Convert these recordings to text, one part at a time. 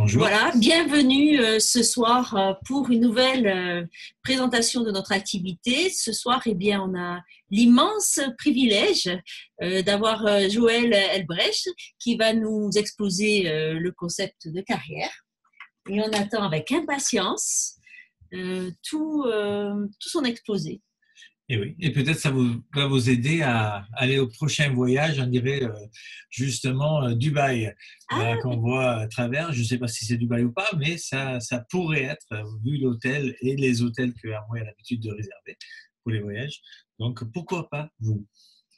Bonjour. Voilà, bienvenue ce soir pour une nouvelle présentation de notre activité. Ce soir, eh bien, on a l'immense privilège d'avoir Joël Elbrecht qui va nous exposer le concept de carrière. Et on attend avec impatience tout son exposé. Et oui, et peut-être ça va vous aider à aller au prochain voyage, on dirait justement Dubaï, Ah, qu'on voit à travers. Je ne sais pas si c'est Dubaï ou pas, mais ça pourrait être, vu l'hôtel et les hôtels que Amway a l'habitude de réserver pour les voyages. Donc pourquoi pas vous?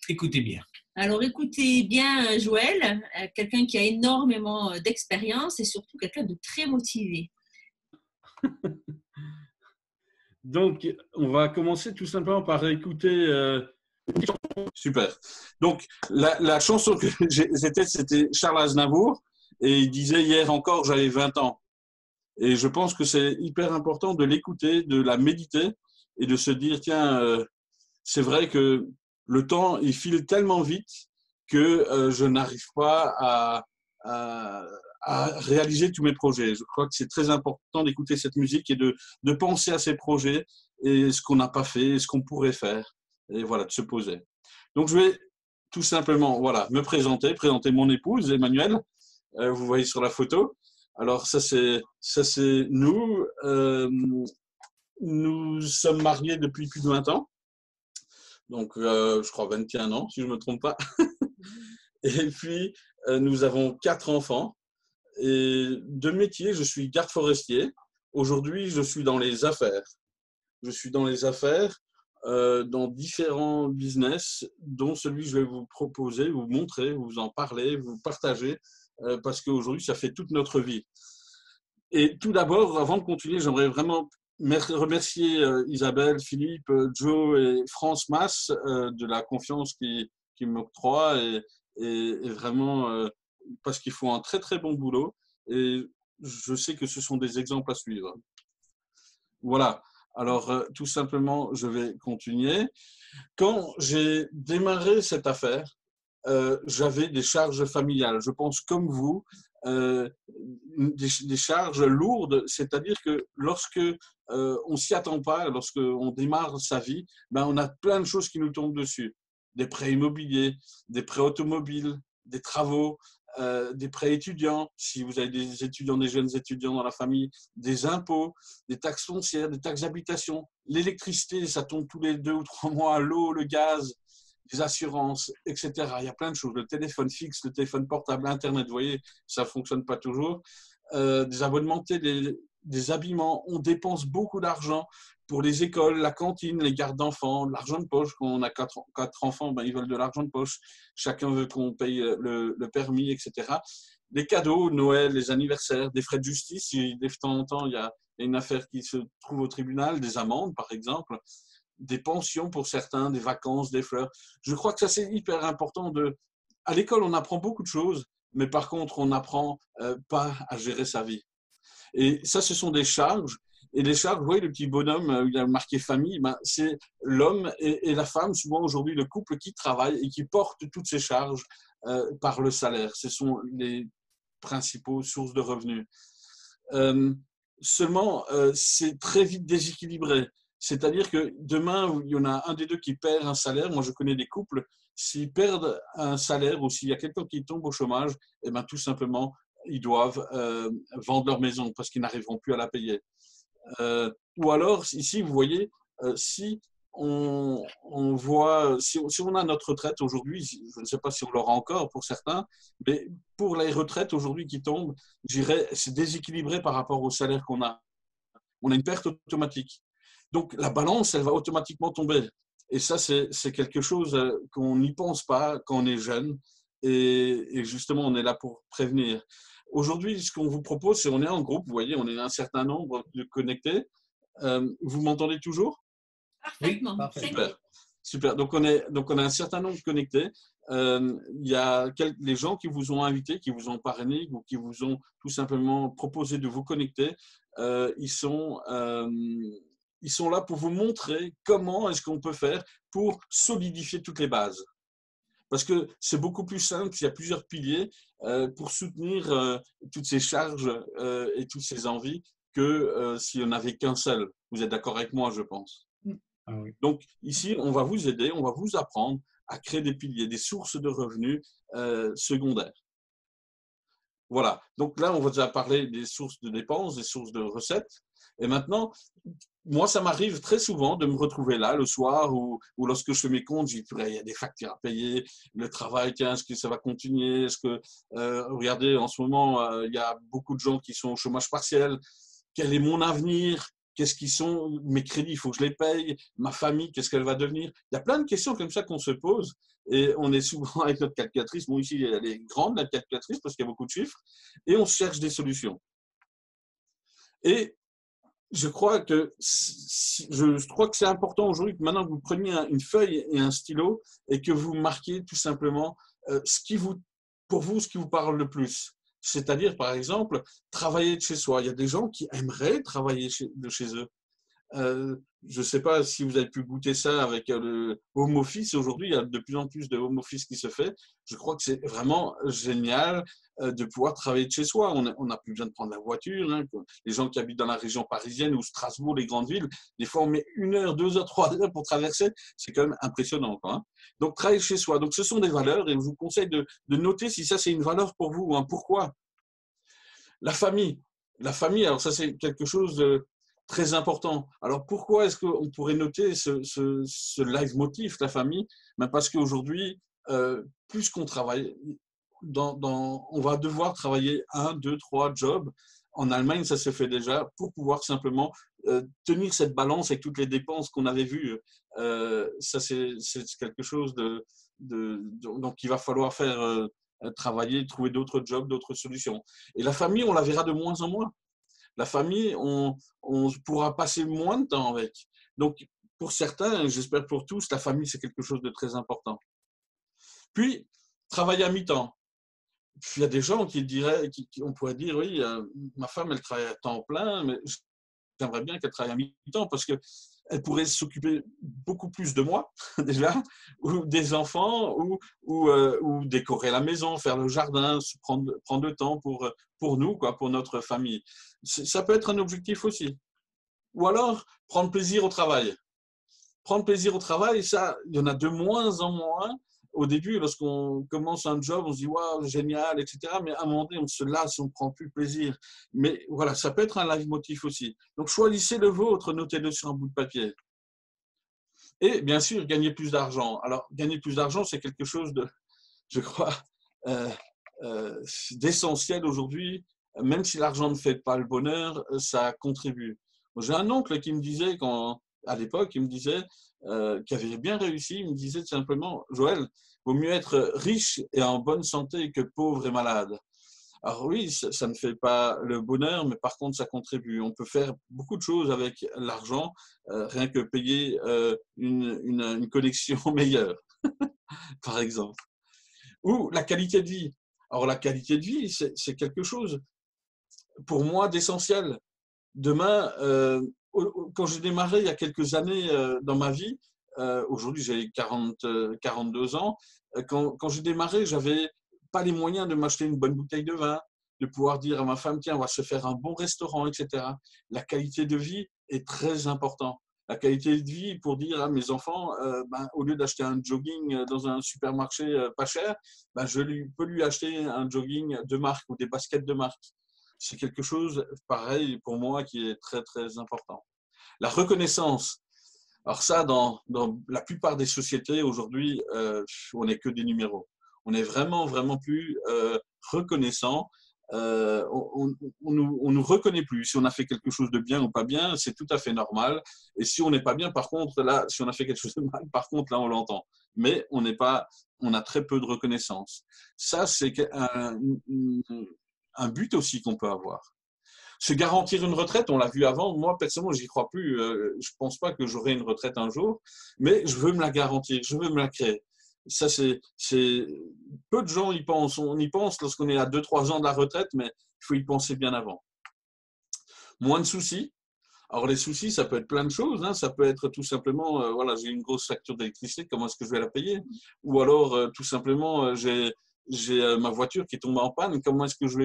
Écoutez bien. alors écoutez bien Joël, quelqu'un qui a énormément d'expérience et surtout quelqu'un de très motivé. Donc, on va commencer tout simplement par écouter. Super. Donc, la chanson que c'était Charles Aznavour, et il disait hier encore, j'avais 20 ans. Et je pense que c'est hyper important de l'écouter, de la méditer et de se dire, tiens, c'est vrai que le temps, il file tellement vite que je n'arrive pas à réaliser tous mes projets. Je crois que c'est très important d'écouter cette musique et de penser à ces projets et ce qu'on n'a pas fait, et ce qu'on pourrait faire, et voilà, de se poser. Donc, je vais tout simplement me présenter mon épouse, Emmanuelle. Vous voyez sur la photo. Alors, ça, c'est nous. Nous sommes mariés depuis plus de 20 ans. Donc, je crois 21 ans, si je ne me trompe pas. Et puis, nous avons 4 enfants. Et de métier, je suis garde forestier. Aujourd'hui, je suis dans les affaires. Je suis dans les affaires, dans différents business, dont celui que je vais vous proposer, vous montrer, vous en parler, vous partager, parce qu'aujourd'hui, ça fait toute notre vie. Et tout d'abord, avant de continuer, j'aimerais vraiment remercier Isabelle, Philippe, Joe et France Mas de la confiance qu'ils m'octroient et vraiment parce qu'ils font un très très bon boulot et je sais que ce sont des exemples à suivre. Voilà, alors tout simplement, je vais continuer. Quand j'ai démarré cette affaire, j'avais des charges familiales. Je pense comme vous, des charges lourdes, c'est-à-dire que lorsque on s'y attend pas, lorsqu'on démarre sa vie, ben on a plein de choses qui nous tombent dessus. Des prêts immobiliers, des prêts automobiles, des travaux, des prêts étudiants, si vous avez des étudiants, des jeunes étudiants dans la famille, des impôts, des taxes foncières, des taxes d'habitation. L'électricité, ça tombe tous les 2 ou 3 mois, l'eau, le gaz, les assurances, etc. Il y a plein de choses. Le téléphone fixe, le téléphone portable, Internet, vous voyez, ça ne fonctionne pas toujours. Des abonnements télé, des habillements. On dépense beaucoup d'argent pour les écoles, la cantine, les gardes d'enfants, l'argent de poche. Quand on a 4 enfants, ben, ils veulent de l'argent de poche. Chacun veut qu'on paye le permis, etc. Les cadeaux, Noël, les anniversaires, des frais de justice. Si de temps en temps, il y a une affaire qui se trouve au tribunal, des amendes, par exemple. Des pensions pour certains, des vacances, des fleurs. Je crois que ça, c'est hyper important. À l'école, on apprend beaucoup de choses, mais par contre, on n'apprend pas à gérer sa vie. Et ça, ce sont des charges. Et les charges, vous voyez, le petit bonhomme où il a marqué famille, ben, c'est l'homme et la femme, souvent aujourd'hui le couple qui travaille et qui porte toutes ces charges par le salaire. Ce sont les principaux sources de revenus. Seulement, c'est très vite déséquilibré. C'est-à-dire que demain, il y en a un des deux qui perd un salaire. Moi, je connais des couples, s'ils perdent un salaire ou s'il y a quelqu'un qui tombe au chômage, eh ben, tout simplement, ils doivent vendre leur maison parce qu'ils n'arriveront plus à la payer. Ou alors, ici, vous voyez, si si on a notre retraite aujourd'hui, je ne sais pas si on l'aura encore pour certains, mais pour les retraites aujourd'hui qui tombent, je dirais, c'est déséquilibré par rapport au salaire qu'on a. On a une perte automatique. Donc, la balance, elle va automatiquement tomber. Et ça, c'est quelque chose qu'on n'y pense pas quand on est jeune. Et justement, on est là pour prévenir. Aujourd'hui, ce qu'on vous propose, c'est on est en groupe, vous voyez, on est un certain nombre de connectés. Vous m'entendez toujours? Parfaitement. Oui, parfait. Super. Super. Donc, on a un certain nombre de connectés. Il y a les gens qui vous ont invité, qui vous ont parrainé ou qui vous ont tout simplement proposé de vous connecter. Ils sont là pour vous montrer comment est-ce qu'on peut faire pour solidifier toutes les bases. Parce que c'est beaucoup plus simple, il y a plusieurs piliers pour soutenir toutes ces charges et toutes ces envies que si on n'avait qu'un seul. Vous êtes d'accord avec moi, je pense. Ah oui. Donc ici, on va vous aider, on va vous apprendre à créer des piliers, des sources de revenus secondaires. Voilà. Donc là, on va déjà parler des sources de dépenses, des sources de recettes. Et maintenant, moi, ça m'arrive très souvent de me retrouver là le soir ou lorsque je fais mes comptes, je dis, il y a des factures à payer, le travail, tiens, est-ce que ça va continuer? Est-ce que, regardez, en ce moment, il y a beaucoup de gens qui sont au chômage partiel. Quel est mon avenir? Qu'est-ce qui sont mes crédits? Il faut que je les paye. Ma famille, qu'est-ce qu'elle va devenir? Il y a plein de questions comme ça qu'on se pose et on est souvent avec notre calculatrice. Bon, ici, elle est grande, la calculatrice, parce qu'il y a beaucoup de chiffres et on cherche des solutions. Et je crois que c'est important aujourd'hui que maintenant vous preniez une feuille et un stylo et que vous marquiez tout simplement pour vous, ce qui vous parle le plus. C'est-à-dire, par exemple, travailler de chez soi. Il y a des gens qui aimeraient travailler de chez eux. Je ne sais pas si vous avez pu goûter ça avec le home office. Aujourd'hui, il y a de plus en plus de home office qui se fait. Je crois que c'est vraiment génial de pouvoir travailler de chez soi. On n'a plus besoin de prendre la voiture. Hein. Les gens qui habitent dans la région parisienne ou Strasbourg, les grandes villes, des fois on met 1 heure, 2 heures, 3 heures pour traverser. C'est quand même impressionnant, quoi, hein. Donc, travailler chez soi. Donc, ce sont des valeurs et je vous conseille de noter si ça, c'est une valeur pour vous. Hein. Pourquoi? La famille. La famille, alors ça, c'est quelque chose de très important. Alors, pourquoi est-ce qu'on pourrait noter ce leitmotiv, la famille? Ben parce qu'aujourd'hui, plus qu'on travaille, on va devoir travailler 1, 2, 3 jobs. En Allemagne, ça se fait déjà pour pouvoir simplement tenir cette balance avec toutes les dépenses qu'on avait vues. Ça, c'est quelque chose donc il va falloir faire travailler, trouver d'autres jobs, d'autres solutions. Et la famille, on la verra de moins en moins. La famille, on pourra passer moins de temps avec. Donc, pour certains, j'espère pour tous, la famille, c'est quelque chose de très important. Puis, travailler à mi-temps. Puis, il y a des gens qui diraient, on pourrait dire, oui, ma femme, elle travaille à temps plein, mais j'aimerais bien qu'elle travaille à mi-temps parce qu'elle pourrait s'occuper beaucoup plus de moi, déjà, ou des enfants, ou décorer la maison, faire le jardin, prendre le temps pour nous, quoi, pour notre famille. Ça peut être un objectif aussi. Ou alors, prendre plaisir au travail. Prendre plaisir au travail, ça, il y en a de moins en moins. Au début, lorsqu'on commence un job, on se dit waouh, génial, etc. Mais à un moment donné, on se lasse, on ne prend plus plaisir. Mais voilà, ça peut être un leitmotiv aussi. Donc, choisissez le vôtre, notez-le sur un bout de papier. Et bien sûr, gagner plus d'argent. Alors, gagner plus d'argent, c'est quelque chose de, je crois, d'essentiel aujourd'hui. Même si l'argent ne fait pas le bonheur, ça contribue. J'ai un oncle qui me disait, à l'époque, il me disait, qui avait bien réussi, il me disait tout simplement, Joël, vaut mieux être riche et en bonne santé que pauvre et malade. Alors oui, ça ne fait pas le bonheur, mais par contre, ça contribue. On peut faire beaucoup de choses avec l'argent, rien que payer une connexion meilleure, par exemple. Ou la qualité de vie. Alors la qualité de vie, c'est quelque chose, pour moi, d'essentiel. Demain, quand j'ai démarré il y a quelques années dans ma vie, aujourd'hui j'ai 42 ans, quand j'ai démarré, j'avais pas les moyens de m'acheter une bonne bouteille de vin, de pouvoir dire à ma femme, tiens, on va se faire un bon restaurant, etc. La qualité de vie est très importante. La qualité de vie pour dire à mes enfants, au lieu d'acheter un jogging dans un supermarché pas cher, je peux lui acheter un jogging de marque ou des baskets de marque. C'est quelque chose, pareil, pour moi, qui est très, très important. La reconnaissance. Alors ça, dans la plupart des sociétés, aujourd'hui, on n'est que des numéros. On n'est vraiment, vraiment plus reconnaissant. On nous reconnaît plus. Si on a fait quelque chose de bien ou pas bien, c'est tout à fait normal. Et si on n'est pas bien, par contre, là, si on a fait quelque chose de mal, par contre, là, on l'entend. Mais on a très peu de reconnaissance. Ça, c'est un but aussi qu'on peut avoir. Se garantir une retraite, on l'a vu avant, moi personnellement j'y crois plus, je pense pas que j'aurai une retraite un jour, mais je veux me la garantir, je veux me la créer. Ça c'est peu de gens y pensent, on y pense lorsqu'on est à 2-3 ans de la retraite, mais il faut y penser bien avant. Moins de soucis. Alors les soucis, ça peut être plein de choses, hein. Ça peut être tout simplement, voilà, j'ai une grosse facture d'électricité, comment est-ce que je vais la payer? Ou alors tout simplement, j'ai ma voiture qui est tombée en panne, comment est-ce que je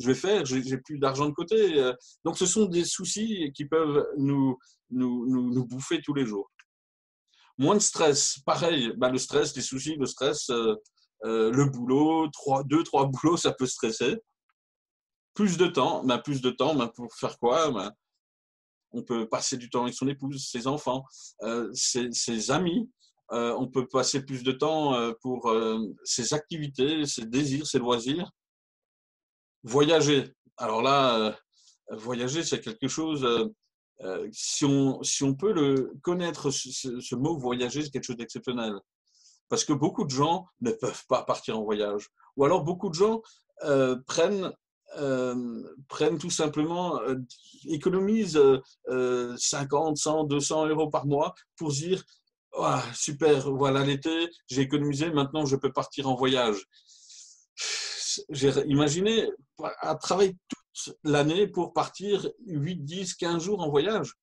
vais faire? J'ai plus d'argent de côté. Donc ce sont des soucis qui peuvent nous bouffer tous les jours. Moins de stress, pareil, bah, le stress, les soucis, le stress, le boulot, 2, 3 boulots, ça peut stresser. Plus de temps, bah, pour faire quoi? Bah, on peut passer du temps avec son épouse, ses enfants, ses amis. On peut passer plus de temps pour ses activités, ses désirs, ses loisirs. Voyager. Alors là, voyager, c'est quelque chose, si on peut connaître ce mot voyager, c'est quelque chose d'exceptionnel. Parce que beaucoup de gens ne peuvent pas partir en voyage. Ou alors beaucoup de gens prennent tout simplement, économisent 50, 100, 200 euros par mois pour se dire ah, super, voilà l'été, j'ai économisé, maintenant je peux partir en voyage. J'ai imaginé à travailler toute l'année pour partir 8, 10, 15 jours en voyage.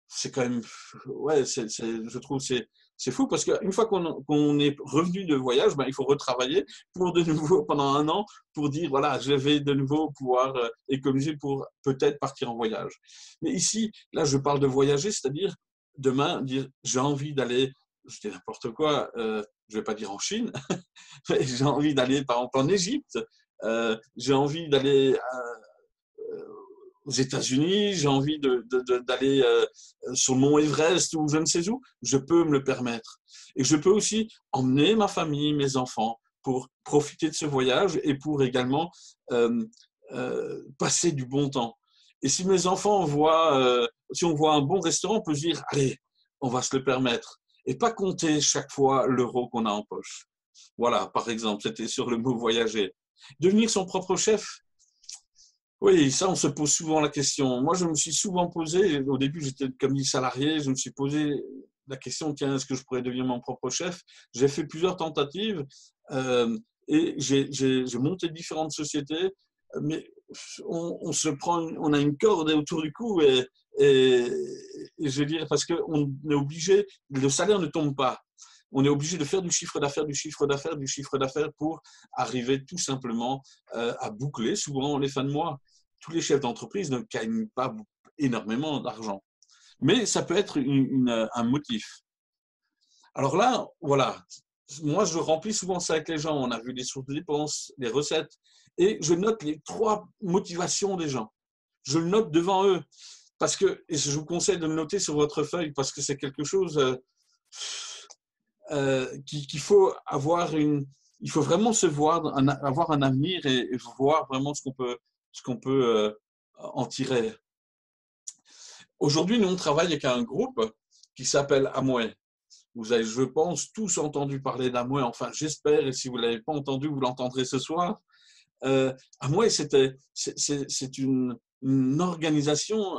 C'est quand même, ouais, je trouve c'est fou parce qu'une fois qu'on est revenu de voyage, ben, il faut retravailler pour de nouveau pendant un an pour dire voilà, je vais de nouveau pouvoir économiser pour peut-être partir en voyage. Mais ici, là, je parle de voyager, c'est-à-dire demain dire j'ai envie d'aller, je dis n'importe quoi, je vais pas dire en Chine, mais j'ai envie d'aller par exemple en Égypte, j'ai envie d'aller aux États-Unis, j'ai envie d'aller sur le mont Everest ou je ne sais où, je peux me le permettre. Et je peux aussi emmener ma famille, mes enfants, pour profiter de ce voyage et pour également passer du bon temps. Et si mes enfants voient, si on voit un bon restaurant, on peut se dire, allez, on va se le permettre. Et pas compter chaque fois l'euro qu'on a en poche. Voilà, par exemple, c'était sur le mot voyager. Devenir son propre chef. Oui, ça, on se pose souvent la question. Moi, je me suis souvent posé, au début, j'étais comme salarié, je me suis posé la question, tiens, est-ce que je pourrais devenir mon propre chef? J'ai fait plusieurs tentatives et j'ai monté différentes sociétés, mais on a une corde autour du cou et je veux dire, parce qu'on est obligé, le salaire ne tombe pas. On est obligé de faire du chiffre d'affaires, du chiffre d'affaires, du chiffre d'affaires pour arriver tout simplement à boucler souvent les fins de mois. Tous les chefs d'entreprise ne gagnent pas énormément d'argent. Mais ça peut être un motif. Alors là, voilà, moi je remplis souvent ça avec les gens. On a vu les sources de dépenses, les recettes, et je note les 3 motivations des gens. Je le note devant eux. Parce que, et je vous conseille de le noter sur votre feuille, parce que c'est quelque chose qu'il faut avoir il faut vraiment se voir, avoir un avenir et voir vraiment ce qu'on peut en tirer. Aujourd'hui, nous, on travaille avec un groupe qui s'appelle Amway. Vous avez, je pense, tous entendu parler d'Amway, enfin, j'espère, et si vous ne l'avez pas entendu, vous l'entendrez ce soir. Amway, c'est une organisation,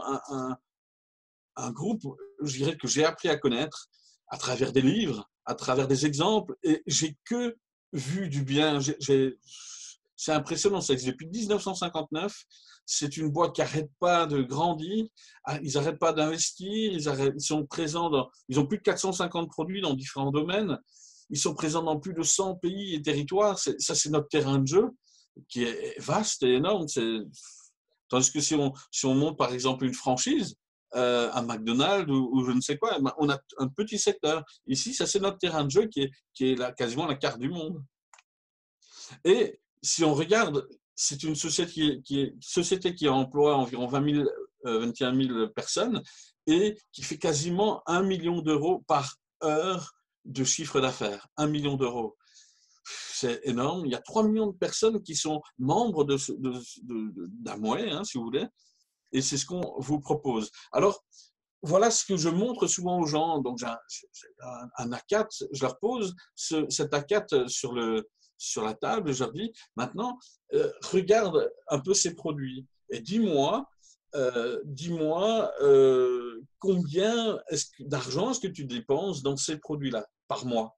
un groupe, je dirais, que j'ai appris à connaître à travers des livres, à travers des exemples, et j'ai que vu du bien. C'est impressionnant, ça existe depuis 1959. C'est une boîte qui n'arrête pas de grandir, ils n'arrêtent pas d'investir, ils sont présents ils ont plus de 450 produits dans différents domaines, ils sont présents dans plus de 100 pays et territoires. Ça, c'est notre terrain de jeu qui est vaste et énorme. Tandis que si on monte par exemple une franchise, à McDonald's ou je ne sais quoi, on a un petit secteur. Ici, ça c'est notre terrain de jeu qui est là, quasiment la carte du monde. Et si on regarde, c'est une société qui emploie environ 21 000 personnes et qui fait quasiment 1 million d'euros par heure de chiffre d'affaires. 1 million d'euros. C'est énorme. Il y a 3 millions de personnes qui sont membres d'Amway, si vous voulez. Et c'est ce qu'on vous propose. Alors, voilà ce que je montre souvent aux gens. Donc, j'ai un A4, je leur pose cet A4 sur la table et je leur dis, maintenant, regarde un peu ces produits et dis-moi combien d'argent est-ce que tu dépenses dans ces produits-là par mois.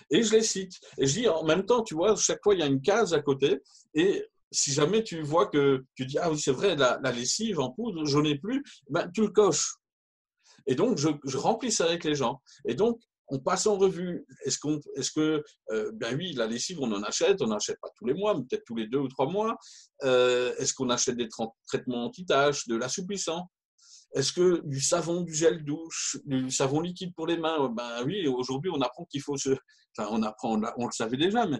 Et je les cite. Et je dis, en même temps, tu vois, chaque fois, il y a une case à côté et si jamais tu vois que tu dis, ah oui, c'est vrai, la lessive en poudre, j'en ai plus, ben, tu le coches. Et donc, je remplis ça avec les gens. Et donc, on passe en revue. Ben oui, la lessive, on n'achète pas tous les mois, mais peut-être tous les 2 ou 3 mois. Est-ce qu'on achète des traitements anti-taches, de l'assouplissant? Est-ce que du savon, du gel douche, du savon liquide pour les mains? Ben oui, aujourd'hui, on apprend qu'il faut se. Enfin, on apprend, on le savait déjà, mais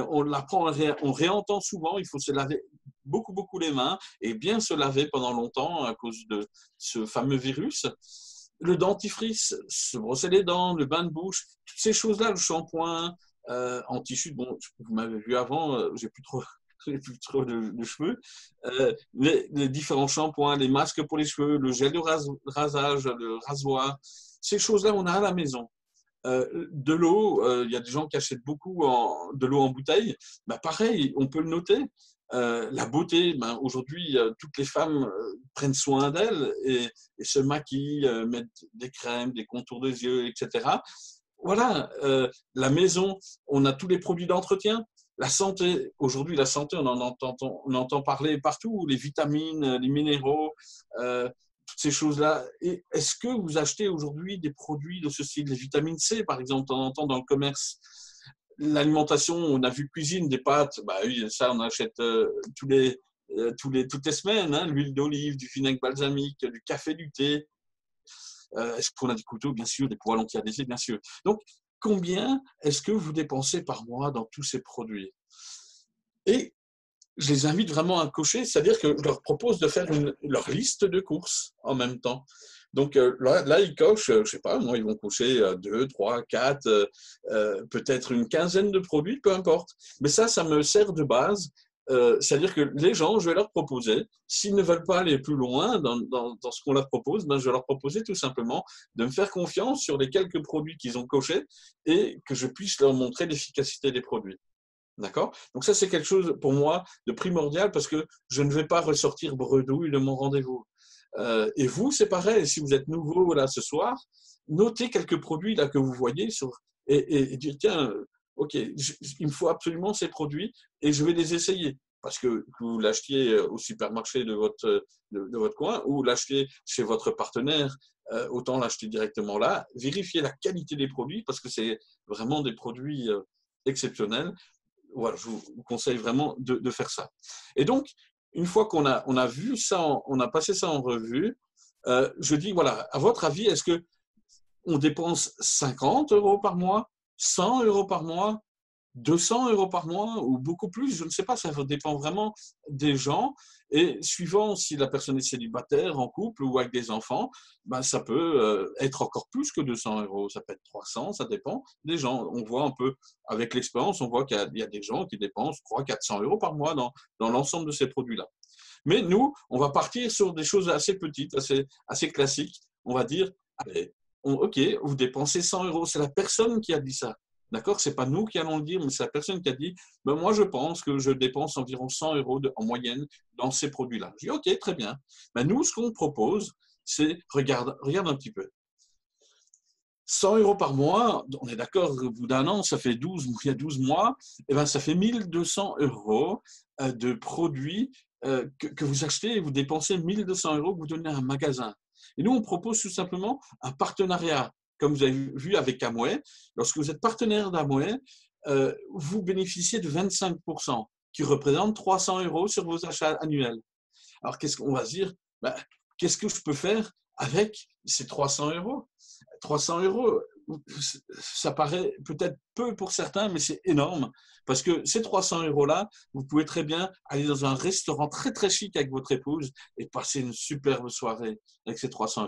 on l'apprend, on réentend souvent, il faut se laver beaucoup les mains et bien se laver pendant longtemps à cause de ce fameux virus. Le dentifrice, se brosser les dents, le bain de bouche, toutes ces choses-là, le shampoing en tissu, bon, vous m'avez vu avant, j'ai plus trop de cheveux, les différents shampoings, les masques pour les cheveux, le gel de rasage, le rasoir, ces choses-là, on a à la maison. De l'eau, il y a des gens qui achètent beaucoup de l'eau en bouteille. Ben, pareil, on peut le noter. La beauté, ben, aujourd'hui, toutes les femmes prennent soin d'elles et se maquillent, mettent des crèmes, des contours des yeux, etc. Voilà, la maison, on a tous les produits d'entretien. La santé, aujourd'hui, la santé, on entend parler partout, les vitamines, les minéraux, toutes ces choses-là. Et est-ce que vous achetez aujourd'hui des produits de ce style, les vitamines C, par exemple, on entend dans le commerce? L'alimentation, on a vu cuisine, des pâtes, bah oui, ça, on achète toutes les semaines, hein, l'huile d'olive, du vinaigre balsamique, du café, du thé. Est-ce qu'on a des couteaux? Bien sûr, des poêlons anti-adhésifs, bien sûr. Donc, combien est-ce que vous dépensez par mois dans tous ces produits? Et je les invite vraiment à cocher, c'est-à-dire que je leur propose de faire leur liste de courses en même temps. Donc là, ils cochent, je ne sais pas, moi, ils vont cocher 2, 3, 4, peut-être une quinzaine de produits, peu importe. Mais ça me sert de base. C'est-à-dire que les gens, je vais leur proposer, s'ils ne veulent pas aller plus loin dans ce qu'on leur propose, ben, je vais leur proposer tout simplement de me faire confiance sur les quelques produits qu'ils ont cochés et que je puisse leur montrer l'efficacité des produits. D'accord? Donc ça, c'est quelque chose pour moi de primordial parce que je ne vais pas ressortir bredouille de mon rendez-vous. Et vous, c'est pareil. Si vous êtes nouveau là ce soir, notez quelques produits là que vous voyez et dire tiens, ok, il me faut absolument ces produits et je vais les essayer. Parce que vous l'achetiez au supermarché de votre coin ou l'achetiez chez votre partenaire, autant l'acheter directement là. Vérifiez la qualité des produits parce que c'est vraiment des produits exceptionnels. Voilà, je vous conseille vraiment de faire ça. Et donc, une fois qu'on a vu ça, on a passé ça en revue, je dis, voilà, à votre avis, est-ce qu'on dépense 50 € par mois, 100 € par mois, 200 € par mois ou beaucoup plus? Je ne sais pas, ça dépend vraiment des gens. Et suivant si la personne est célibataire, en couple ou avec des enfants, ben, ça peut être encore plus que 200 €. Ça peut être 300, ça dépend des gens. On voit un peu, avec l'expérience, on voit qu'il y a des gens qui dépensent 300-400 € par mois dans l'ensemble de ces produits-là. Mais nous, on va partir sur des choses assez petites, assez classiques. On va dire, allez, ok, vous dépensez 100 €. C'est la personne qui a dit ça. D'accord? Ce n'est pas nous qui allons le dire, mais c'est la personne qui a dit ben moi, je pense que je dépense environ 100 € en moyenne dans ces produits-là. Je dis ok, très bien. Ben, nous, ce qu'on propose, c'est regarde un petit peu. 100 € par mois, on est d'accord, au bout d'un an, ça fait 12 mois, et ben, ça fait 1200 € de produits que vous achetez et vous dépensez 1200 € que vous donnez à un magasin. Et nous, on propose tout simplement un partenariat. Comme vous avez vu avec Amway, lorsque vous êtes partenaire d'Amway, vous bénéficiez de 25%, qui représente 300 € sur vos achats annuels. Alors, qu'est-ce qu'on va se dire? Ben, qu'est-ce que je peux faire avec ces 300 €? 300 €, ça paraît peut-être peu pour certains, mais c'est énorme. Parce que ces 300 € vous pouvez très bien aller dans un restaurant très très chic avec votre épouse et passer une superbe soirée avec ces 300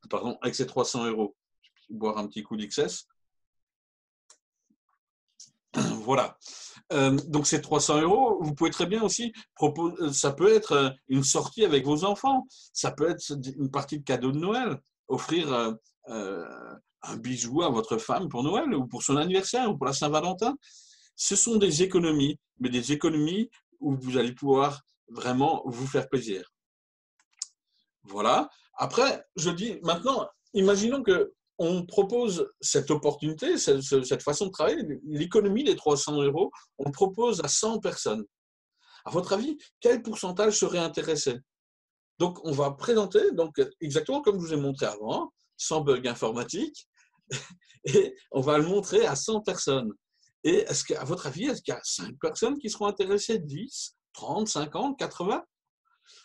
€. Boire un petit coup d'XS. Voilà. Donc, ces 300 €, vous pouvez très bien aussi proposer, ça peut être une sortie avec vos enfants, ça peut être une partie de cadeau de Noël, offrir un bijou à votre femme pour Noël ou pour son anniversaire ou pour la Saint-Valentin. Ce sont des économies, mais des économies où vous allez pouvoir vraiment vous faire plaisir. Voilà. Après, je dis maintenant, imaginons qu'on propose cette opportunité, cette façon de travailler, l'économie des 300 €, on le propose à 100 personnes. À votre avis, quel pourcentage serait intéressé? Donc, on va présenter, donc, exactement comme je vous ai montré avant, sans bug informatique, et on va le montrer à 100 personnes. Et est-ce qu'à votre avis, est-ce qu'il y a 5 personnes qui seront intéressées, 10, 30, 50, 80?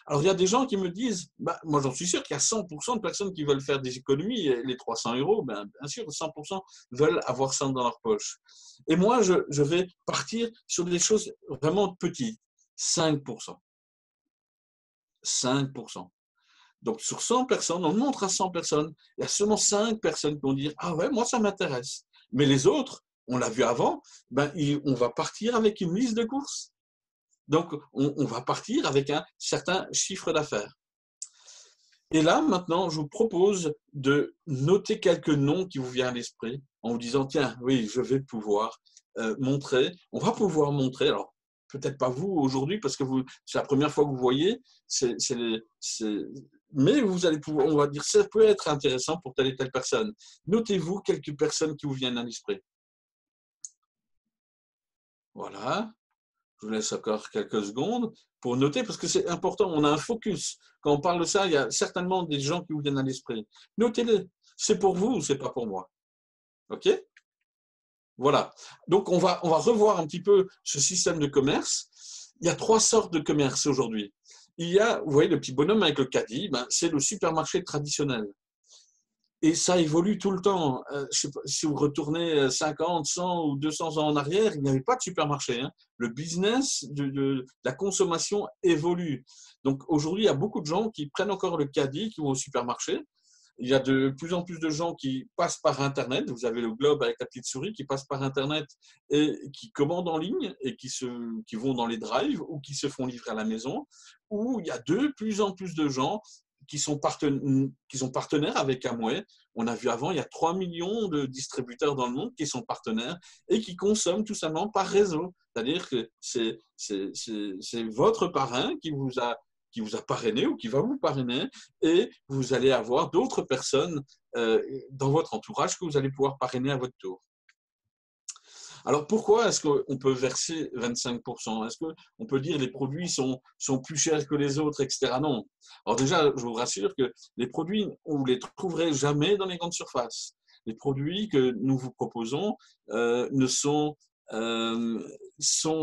Alors, il y a des gens qui me disent, bah, moi j'en suis sûr qu'il y a 100% de personnes qui veulent faire des économies, et les 300 euros, ben, bien sûr, 100% veulent avoir ça dans leur poche. Et moi, je vais partir sur des choses vraiment petites, 5%. 5%. Donc, sur 100 personnes, on montre à 100 personnes, il y a seulement 5 personnes qui vont dire, ah ouais, moi ça m'intéresse. Mais les autres, on l'a vu avant, ben, on va partir avec une liste de courses. Donc, on va partir avec un certain chiffre d'affaires. Et là, maintenant, je vous propose de noter quelques noms qui vous viennent à l'esprit en vous disant, tiens, oui, je vais pouvoir montrer. On va pouvoir montrer, alors peut-être pas vous aujourd'hui parce que c'est la première fois que vous voyez, mais vous allez pouvoir, on va dire, ça peut être intéressant pour telle et telle personne. Notez-vous quelques personnes qui vous viennent à l'esprit. Voilà. Je vous laisse encore quelques secondes pour noter, parce que c'est important, on a un focus. Quand on parle de ça, il y a certainement des gens qui vous viennent à l'esprit. Notez-les. C'est pour vous ou c'est pas pour moi. OK? Voilà. Donc, on va revoir un petit peu ce système de commerce. Il y a 3 sortes de commerce aujourd'hui. Il y a, vous voyez, le petit bonhomme avec le caddie, ben, c'est le supermarché traditionnel. Et ça évolue tout le temps. Je sais pas, si vous retournez 50, 100 ou 200 ans en arrière, il n'y avait pas de supermarché. Hein. Le business de la consommation évolue. Donc aujourd'hui, il y a beaucoup de gens qui prennent encore le caddie, qui vont au supermarché. Il y a de plus en plus de gens qui passent par Internet. Vous avez le globe avec la petite souris qui passe par Internet et qui commandent en ligne et qui vont dans les drives ou qui se font livrer à la maison. Ou il y a de plus en plus de gens qui sont partenaires avec Amway. On a vu avant, il y a 3 millions de distributeurs dans le monde qui sont partenaires et qui consomment tout simplement par réseau. C'est-à-dire que c'est votre parrain qui vous a parrainé ou qui va vous parrainer et vous allez avoir d'autres personnes dans votre entourage que vous allez pouvoir parrainer à votre tour. Alors, pourquoi est-ce qu'on peut verser 25%? Est-ce qu'on peut dire que les produits sont plus chers que les autres, etc.? Non. Alors déjà, je vous rassure que les produits, vous ne les trouverez jamais dans les grandes surfaces. Les produits que nous vous proposons sont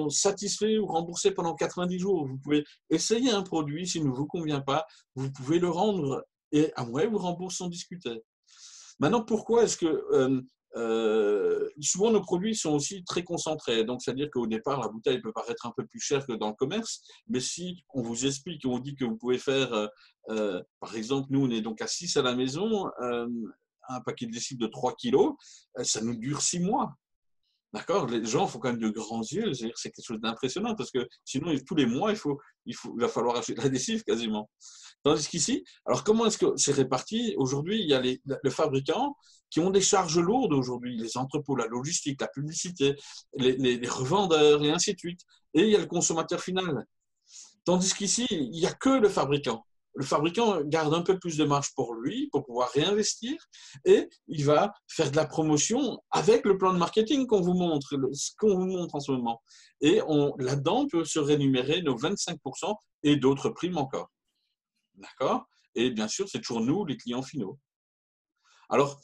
satisfaits ou remboursés pendant 90 jours. Vous pouvez essayer un produit, s'il ne vous convient pas, vous pouvez le rendre et Amway vous rembourse sans discuter. Maintenant, pourquoi est-ce que souvent nos produits sont aussi très concentrés, donc c'est-à-dire qu'au départ la bouteille peut paraître un peu plus chère que dans le commerce, mais si on vous explique, on vous dit que vous pouvez faire, par exemple, nous on est donc à 6 à la maison, un paquet de lessive de 3 kilos, ça nous dure 6 mois. D'accord? Les gens font quand même de grands yeux, c'est quelque chose d'impressionnant parce que sinon tous les mois il va falloir acheter de la lessive quasiment. Tandis qu'ici, alors comment est-ce que c'est réparti? Aujourd'hui, il y a les fabricants qui ont des charges lourdes aujourd'hui, les entrepôts, la logistique, la publicité, les revendeurs et ainsi de suite. Et il y a le consommateur final. Tandis qu'ici, il n'y a que le fabricant. Le fabricant garde un peu plus de marge pour lui, pour pouvoir réinvestir, et il va faire de la promotion avec le plan de marketing qu'on vous montre, ce qu'on vous montre en ce moment. Et là-dedans, on peut se rémunérer nos 25% et d'autres primes encore. D'accord? Et bien sûr, c'est toujours nous, les clients finaux. Alors,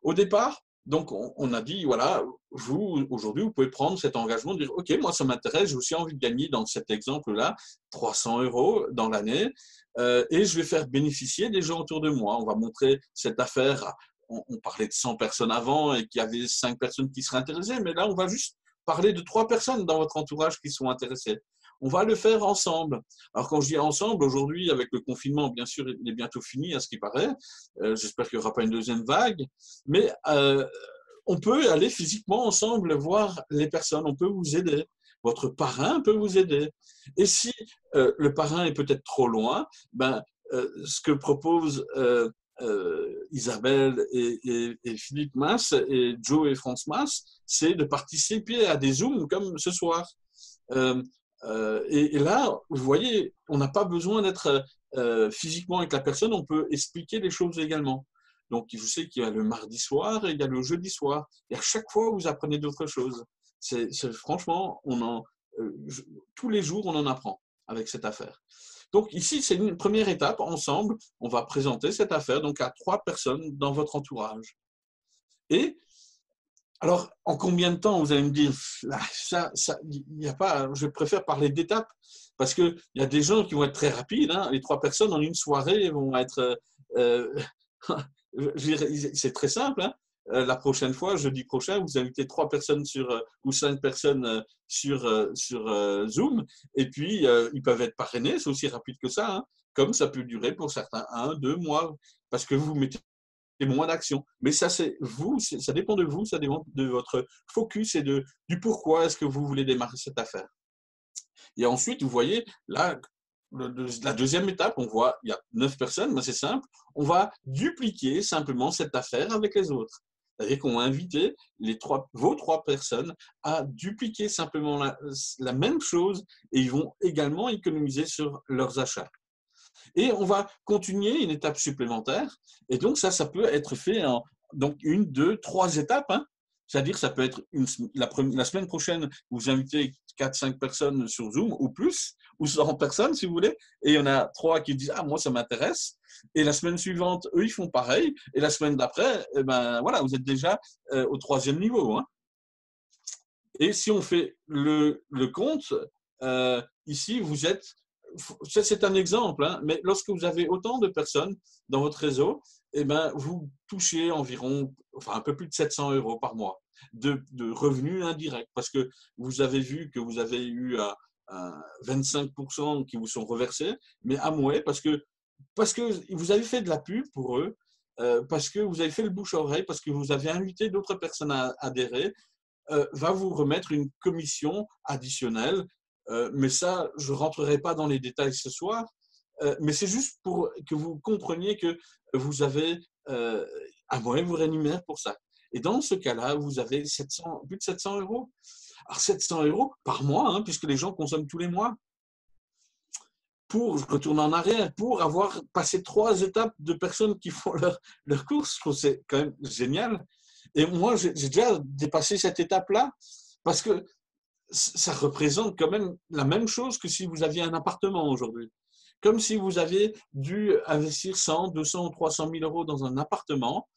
au départ, donc on a dit, voilà, vous, aujourd'hui, vous pouvez prendre cet engagement de dire, OK, moi, ça m'intéresse, j'ai aussi envie de gagner, dans cet exemple-là, 300 € dans l'année, et je vais faire bénéficier des gens autour de moi. On va montrer cette affaire. On parlait de 100 personnes avant et qu'il y avait 5 personnes qui seraient intéressées, mais là, on va juste parler de 3 personnes dans votre entourage qui sont intéressées. On va le faire ensemble. Alors, quand je dis ensemble, aujourd'hui, avec le confinement, bien sûr, il est bientôt fini, à ce qui paraît. J'espère qu'il n'y aura pas une deuxième vague. Mais on peut aller physiquement ensemble voir les personnes. On peut vous aider. Votre parrain peut vous aider. Et si le parrain est peut-être trop loin, ce que propose Isabelle et Philippe Masse et Joe et France Masse, c'est de participer à des Zooms comme ce soir. Et là, vous voyez, on n'a pas besoin d'être physiquement avec la personne, on peut expliquer les choses également. Donc, je sais qu'il y a le mardi soir et il y a le jeudi soir. Et à chaque fois, vous apprenez d'autres choses. Franchement, tous les jours, on en apprend avec cette affaire. Donc ici, c'est une première étape. Ensemble, on va présenter cette affaire donc à 3 personnes dans votre entourage. Et alors, en combien de temps, vous allez me dire, il y a pas, je préfère parler d'étapes, parce qu'il y a des gens qui vont être très rapides, hein. Les 3 personnes en une soirée vont être… c'est très simple, hein. La prochaine fois, jeudi prochain, vous invitez 3 personnes ou 5 personnes sur Zoom, et puis ils peuvent être parrainés, c'est aussi rapide que ça, hein. Comme ça peut durer pour certains 1, 2 mois, parce que vous mettez moins d'action. Mais ça, c'est vous, ça dépend de vous, ça dépend de votre focus et du pourquoi est-ce que vous voulez démarrer cette affaire. Et ensuite, vous voyez, là, la deuxième étape, on voit, il y a 9 personnes, mais c'est simple, on va dupliquer simplement cette affaire avec les autres. C'est-à-dire qu'on va inviter vos 3 personnes à dupliquer simplement la même chose et ils vont également économiser sur leurs achats. Et on va continuer une étape supplémentaire. Et donc, ça peut être fait en donc 1, 2, 3 étapes. Hein. C'est-à-dire, ça peut être la semaine prochaine, vous invitez 4, 5 personnes sur Zoom ou plus, ou 100 personnes si vous voulez. Et il y en a 3 qui disent « Ah, moi, ça m'intéresse ». Et la semaine suivante, eux, ils font pareil. Et la semaine d'après, eh ben, voilà, vous êtes déjà au 3e niveau. Hein. Et si on fait le compte, ici, vous êtes… C'est un exemple, hein, mais lorsque vous avez autant de personnes dans votre réseau, eh ben, vous touchez environ, enfin un peu plus de 700 € par mois de revenus indirects, parce que vous avez vu que vous avez eu 25% qui vous sont reversés, mais à moins parce que vous avez fait de la pub pour eux, parce que vous avez fait le bouche-oreille, parce que vous avez invité d'autres personnes à adhérer, va vous remettre une commission additionnelle. Mais ça, je ne rentrerai pas dans les détails ce soir, mais c'est juste pour que vous compreniez que vous avez un moyen vous rémunère pour ça. Et dans ce cas-là, vous avez plus de 700 €. Alors 700 € par mois, hein, puisque les gens consomment tous les mois. Je retourne en arrière, pour avoir passé 3 étapes de personnes qui font leur course, je trouve que c'est quand même génial. Et moi, j'ai déjà dépassé cette étape-là, parce que ça représente quand même la même chose que si vous aviez un appartement aujourd'hui. Comme si vous aviez dû investir 100, 200 ou 300 000 € dans un appartement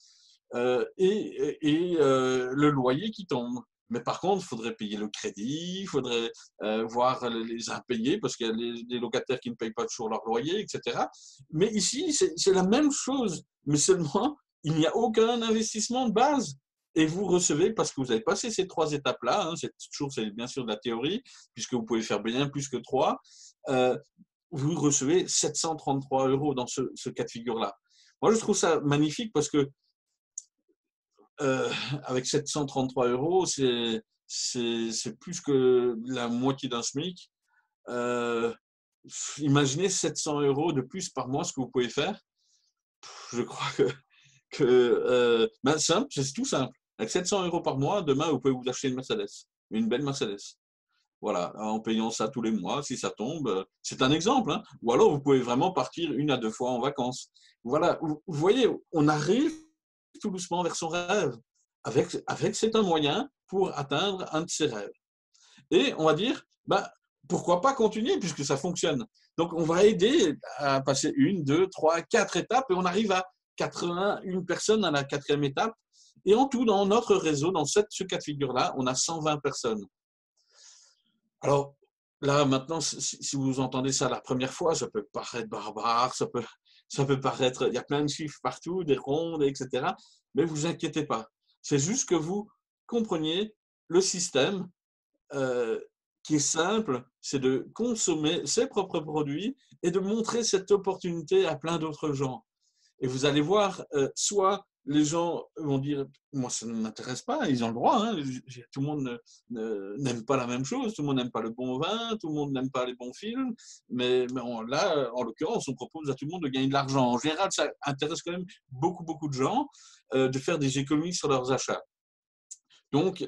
et le loyer qui tombe. Mais par contre, il faudrait payer le crédit, il faudrait voir les impayés parce qu'il y a des locataires qui ne payent pas toujours leur loyer, etc. Mais ici, c'est la même chose, mais seulement, il n'y a aucun investissement de base. Et vous recevez, parce que vous avez passé ces 3 étapes-là, hein, c'est bien sûr de la théorie, puisque vous pouvez faire bien plus que 3, vous recevez 733 € dans ce cas de figure-là. Moi, je trouve ça magnifique parce que avec 733 €, c'est plus que la moitié d'un SMIC. Imaginez 700 € de plus par mois, ce que vous pouvez faire. Je crois que simple, c'est tout simple. Avec 700 € par mois, demain, vous pouvez vous acheter une Mercedes, une belle Mercedes. Voilà, en payant ça tous les mois, si ça tombe. C'est un exemple. Hein. Ou alors, vous pouvez vraiment partir 1 à 2 fois en vacances. Voilà, vous voyez, on arrive tout doucement vers son rêve. C'est un moyen pour atteindre un de ses rêves. Et on va dire, pourquoi pas continuer puisque ça fonctionne. Donc, on va aider à passer 1, 2, 3, 4 étapes et on arrive à 81 personnes à la 4e étape. Et en tout, dans notre réseau, dans ce cas de figure-là, on a 120 personnes. Alors, là, maintenant, si vous entendez ça la première fois, ça peut paraître barbare, ça peut paraître… Il y a plein de chiffres partout, des rondes, etc. Mais vous inquiétez pas. C'est juste que vous compreniez le système qui est simple, c'est de consommer ses propres produits et de montrer cette opportunité à plein d'autres gens. Et vous allez voir, soit les gens vont dire « moi, ça ne m'intéresse pas », ils ont le droit, hein, tout le monde n'aime pas la même chose, tout le monde n'aime pas le bon vin, tout le monde n'aime pas les bons films, mais là, en l'occurrence, on propose à tout le monde de gagner de l'argent. En général, ça intéresse quand même beaucoup de gens de faire des économies sur leurs achats. Donc,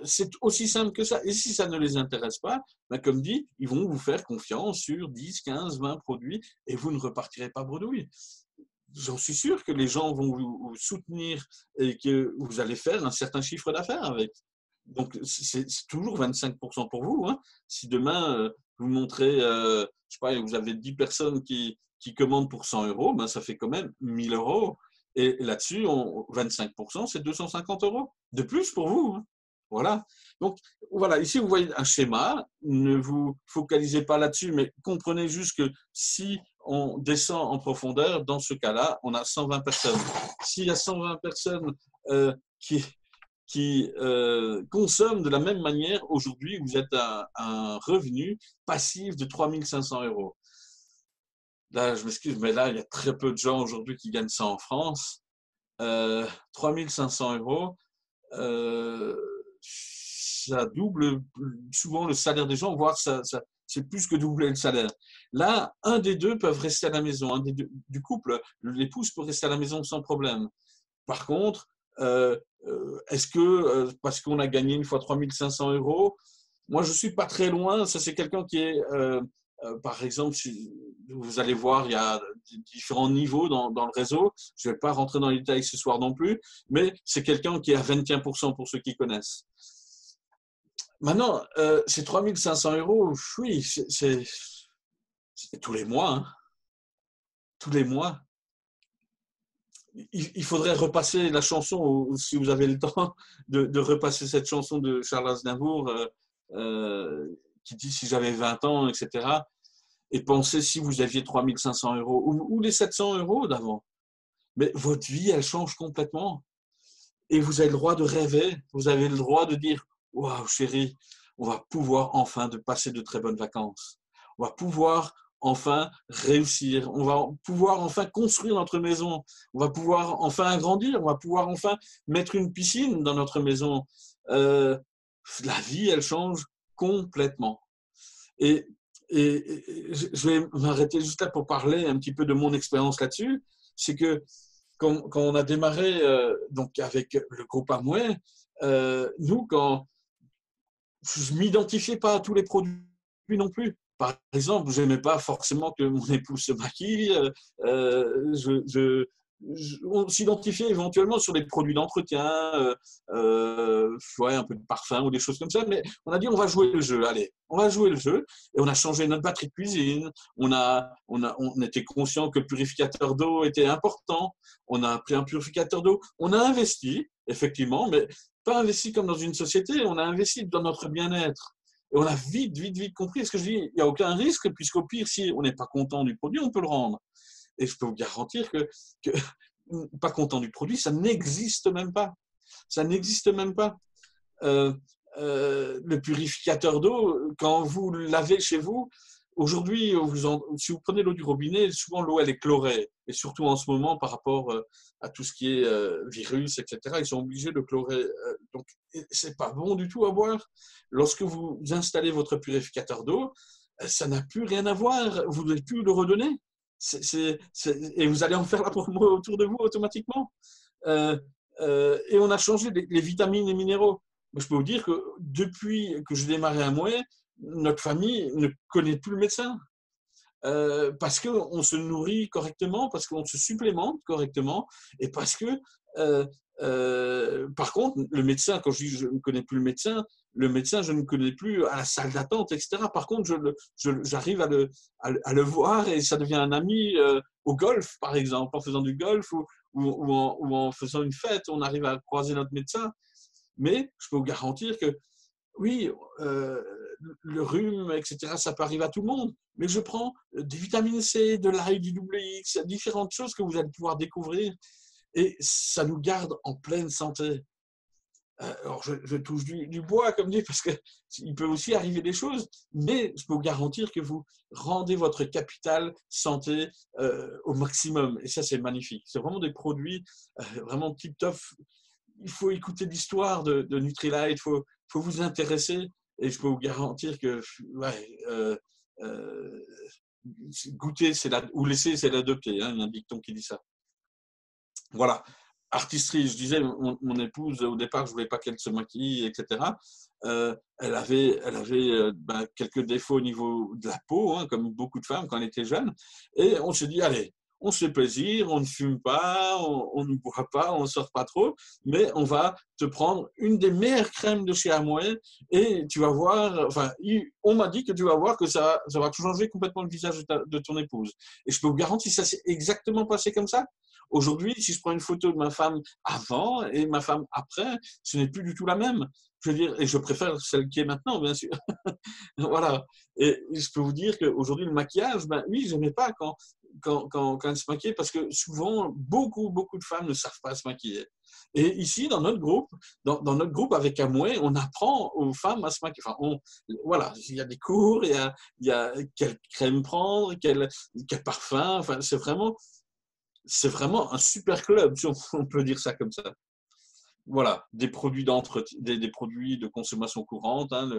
c'est aussi simple que ça. Et si ça ne les intéresse pas, comme dit, ils vont vous faire confiance sur 10, 15, 20 produits et vous ne repartirez pas bredouille. J'en suis sûr que les gens vont vous soutenir et que vous allez faire un certain chiffre d'affaires avec. Donc, c'est toujours 25% pour vous. Hein. Si demain, vous montrez, je sais pas, vous avez 10 personnes qui commandent pour 100 euros, ben, ça fait quand même 1000 euros. Et là-dessus, 25%, c'est 250 euros de plus pour vous. Hein. Voilà. Donc, voilà, ici, vous voyez un schéma. Ne vous focalisez pas là-dessus, mais comprenez juste que si on descend en profondeur, dans ce cas-là, on a 120 personnes. S'il y a 120 personnes qui consomment de la même manière, aujourd'hui, vous êtes à un revenu passif de 3 500 euros. Là, je m'excuse, mais là, il y a très peu de gens aujourd'hui qui gagnent ça en France. 3 500 euros, ça double souvent le salaire des gens, voire c'est plus que doubler le salaire. Là, un des deux peuvent rester à la maison. Un des deux, du couple, l'épouse peut rester à la maison sans problème. Par contre, est-ce que parce qu'on a gagné une fois 3 500 euros, moi je ne suis pas très loin, ça c'est quelqu'un qui est, par exemple, si vous allez voir, il y a différents niveaux dans le réseau, je ne vais pas rentrer dans les détails ce soir non plus, mais c'est quelqu'un qui est à 21% pour ceux qui connaissent. Maintenant, ces 3 500 euros, oui, c'est tous les mois, hein, tous les mois. Il faudrait repasser la chanson, si vous avez le temps, de repasser cette chanson de Charles Aznavour qui dit « Si j'avais 20 ans », etc. Et pensez si vous aviez 3 500 euros ou les 700 euros d'avant. Mais votre vie, elle change complètement. Et vous avez le droit de rêver, vous avez le droit de dire « Waouh, chérie, on va pouvoir enfin de passer de très bonnes vacances. On va pouvoir enfin réussir. On va pouvoir enfin construire notre maison. On va pouvoir enfin agrandir. On va pouvoir enfin mettre une piscine dans notre maison. » La vie, elle change complètement. Et je vais m'arrêter juste là pour parler un petit peu de mon expérience là-dessus. C'est que quand on a démarré donc avec le groupe Amway, nous, quand je ne m'identifiais pas à tous les produits non plus. Par exemple, je n'aimais pas forcément que mon épouse se maquille. On s'identifiait éventuellement sur des produits d'entretien, ouais, un peu de parfum ou des choses comme ça, mais on a dit on va jouer le jeu, allez, on va jouer le jeu, et on a changé notre batterie de cuisine, on était conscient que le purificateur d'eau était important, on a pris un purificateur d'eau, on a investi, effectivement, mais pas investi comme dans une société, on a investi dans notre bien-être. Et on a vite compris, ce que je dis, il n'y a aucun risque, puisqu'au pire, si on n'est pas content du produit, on peut le rendre. Et je peux vous garantir que pas content du produit, ça n'existe même pas. Ça n'existe même pas. Le purificateur d'eau, quand vous l'avez chez vous, aujourd'hui, si vous prenez l'eau du robinet, souvent l'eau elle est chlorée. Et surtout en ce moment, par rapport à tout ce qui est virus, etc., ils sont obligés de chlorer. Donc, c'est pas bon du tout à boire. Lorsque vous installez votre purificateur d'eau, ça n'a plus rien à voir. Vous ne devez plus le redonner. Et vous allez en faire la promo autour de vous automatiquement. Et on a changé les vitamines et minéraux. Je peux vous dire que depuis que j'ai démarré Amway, notre famille ne connaît plus le médecin. Parce qu'on se nourrit correctement, parce qu'on se supplémente correctement, et parce que, par contre, le médecin, quand je dis je ne connais plus le médecin, je ne connais plus à la salle d'attente, etc. Par contre, j'arrive à le voir et ça devient un ami au golf, par exemple, en faisant du golf ou en faisant une fête, on arrive à croiser notre médecin. Mais je peux vous garantir que oui, le rhume, etc., ça peut arriver à tout le monde. Mais je prends des vitamines C, de l'ail, du WX, différentes choses que vous allez pouvoir découvrir et ça nous garde en pleine santé. Alors, je touche du bois, comme dit, parce qu'il peut aussi arriver des choses, mais je peux vous garantir que vous rendez votre capital santé au maximum. Et ça, c'est magnifique. C'est vraiment des produits vraiment tip-top. Il faut écouter l'histoire de Nutrilite, il faut vous intéresser et je peux vous garantir que ouais, goûter ou laisser, c'est l'adopter. Hein, il y a un dicton qui dit ça. Voilà. Artisterie, je disais, mon épouse, au départ, je ne voulais pas qu'elle se maquille, etc. Elle avait quelques défauts au niveau de la peau, hein, comme beaucoup de femmes quand elle était jeune. Et on s'est dit, allez, on se fait plaisir, on ne fume pas, on ne boit pas, on ne sort pas trop, mais on va te prendre une des meilleures crèmes de chez Amway et tu vas voir, enfin, on m'a dit que tu vas voir que ça va changer complètement le visage de ton épouse. Et je peux vous garantir, ça s'est exactement passé comme ça. Aujourd'hui, si je prends une photo de ma femme avant et ma femme après, ce n'est plus du tout la même. Je veux dire, et je préfère celle qui est maintenant, bien sûr. Voilà. Et je peux vous dire qu'aujourd'hui, le maquillage, ben oui, je n'aimais pas quand elles se maquillaient parce que souvent, beaucoup de femmes ne savent pas se maquiller. Et ici, dans notre groupe avec Amway, on apprend aux femmes à se maquiller. Enfin, voilà, il y a des cours, il y a quelle crème prendre, quel parfum. Enfin, c'est vraiment un super club, si on peut dire ça comme ça. Voilà, des produits des produits de consommation courante, hein,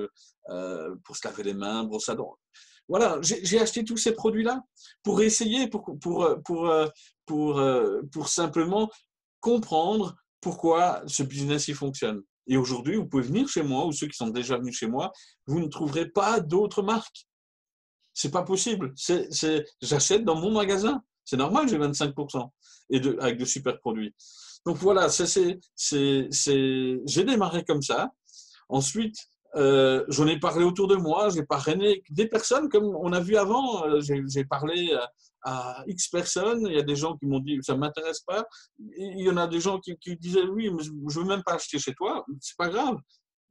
pour se laver les mains, brosse à dents. Voilà, j'ai acheté tous ces produits-là pour essayer, pour simplement comprendre pourquoi ce business il fonctionne. Et aujourd'hui, vous pouvez venir chez moi, ou ceux qui sont déjà venus chez moi, vous ne trouverez pas d'autres marques. C'est pas possible. J'achète dans mon magasin. C'est normal, j'ai 25% avec de super produits. Donc voilà, j'ai démarré comme ça. Ensuite, j'en ai parlé autour de moi, j'ai parrainé des personnes comme on a vu avant. J'ai parlé à X personnes. Il y a des gens qui m'ont dit ça ne m'intéresse pas. Il y en a des gens qui disaient oui, mais je ne veux même pas acheter chez toi. C'est pas grave.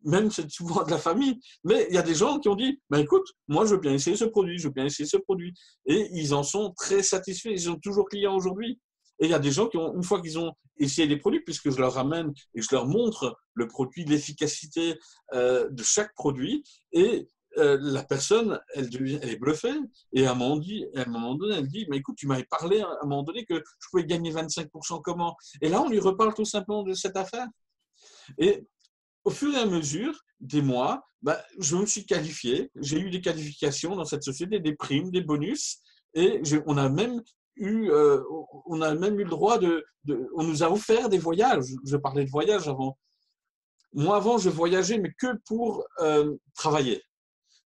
Même c'est souvent de la famille. Mais il y a des gens qui ont dit ben écoute, moi je veux bien essayer ce produit, je veux bien essayer ce produit. Et ils en sont très satisfaits. Ils sont toujours clients aujourd'hui. Et il y a des gens qui une fois qu'ils ont essayé les produits, puisque je leur ramène et je leur montre le produit, l'efficacité de chaque produit, et la personne, elle est bluffée. Et à un moment donné, elle dit, mais écoute, tu m'avais parlé à un moment donné que je pouvais gagner 25%, comment? Et là, on lui reparle tout simplement de cette affaire. Et au fur et à mesure des mois, je me suis qualifié, j'ai eu des qualifications dans cette société, des primes, des bonus, et on a même eu le droit on nous a offert des voyages. Je parlais de voyage avant. Moi, avant, je voyageais, mais que pour travailler.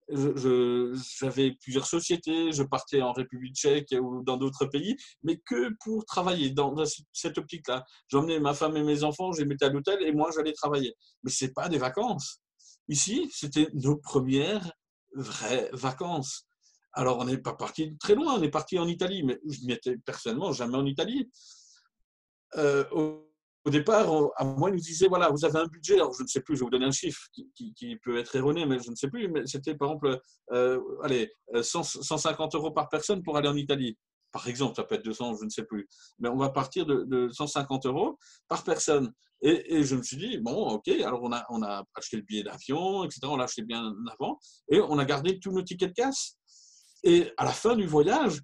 J'avais plusieurs sociétés, je partais en République tchèque ou dans d'autres pays, mais que pour travailler dans cette optique-là. J'emmenais ma femme et mes enfants, je les mettais à l'hôtel et moi, j'allais travailler. Mais ce n'est pas des vacances. Ici, c'était nos premières vraies vacances. Alors, on n'est pas parti très loin, on est parti en Italie, mais je n'y étais personnellement jamais en Italie. Au départ, à moi, ils nous disaient, voilà, vous avez un budget, alors je ne sais plus, je vais vous donner un chiffre qui peut être erroné, mais je ne sais plus, mais c'était par exemple, 150 € par personne pour aller en Italie. Par exemple, ça peut être 200, je ne sais plus. Mais on va partir de 150 € par personne. Et je me suis dit, bon, ok, alors on a acheté le billet d'avion, etc., on l'a acheté bien avant, et on a gardé tous nos tickets de caisse. Et à la fin du voyage,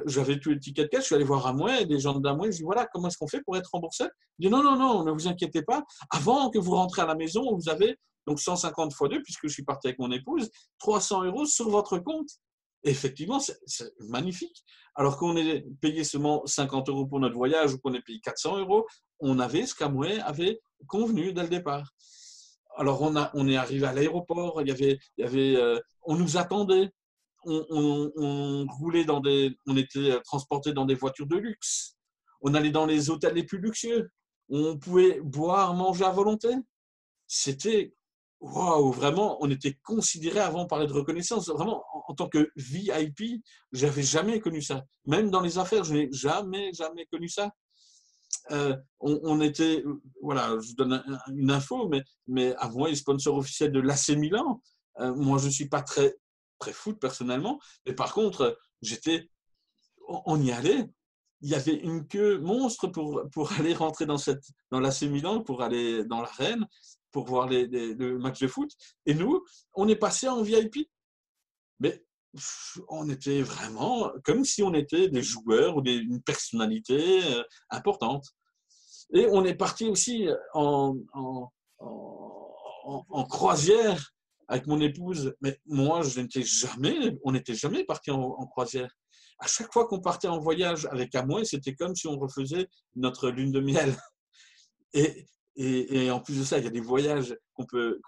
j'avais tous les tickets de caisse, je suis allé voir Amway, des gens d'Amway, je dis voilà, comment est-ce qu'on fait pour être remboursé? Ils disent non, ne vous inquiétez pas, avant que vous rentrez à la maison, vous avez donc 150 fois 2, puisque je suis parti avec mon épouse, 300 € sur votre compte. Et effectivement, c'est magnifique. Alors qu'on est payé seulement 50 € pour notre voyage ou qu'on est payé 400 €, on avait ce qu'Amway avait convenu dès le départ. Alors on est arrivé à l'aéroport, on nous attendait. On roulait on était transporté dans des voitures de luxe. On allait dans les hôtels les plus luxueux. On pouvait boire, manger à volonté. C'était, waouh, vraiment, on était considéré, avant on parlait de reconnaissance, vraiment en tant que VIP, j'avais jamais connu ça. Même dans les affaires, je n'ai jamais connu ça. On était, voilà, je vous donne une info, mais avant, il est sponsor officiel de l'AC Milan. Moi, je ne suis pas très foot personnellement, mais par contre, on y allait. Il y avait une queue monstre pour aller rentrer dans l'AC Milan, pour aller dans l'arène, pour voir le match de foot. Et nous, on est passé en VIP. Mais on était vraiment comme si on était des joueurs ou une personnalité importante. Et on est parti aussi en croisière avec mon épouse. Mais moi, on n'était jamais parti en croisière. À chaque fois qu'on partait en voyage avec Amway, c'était comme si on refaisait notre lune de miel. Et en plus de ça, il y a des voyages qu'on peut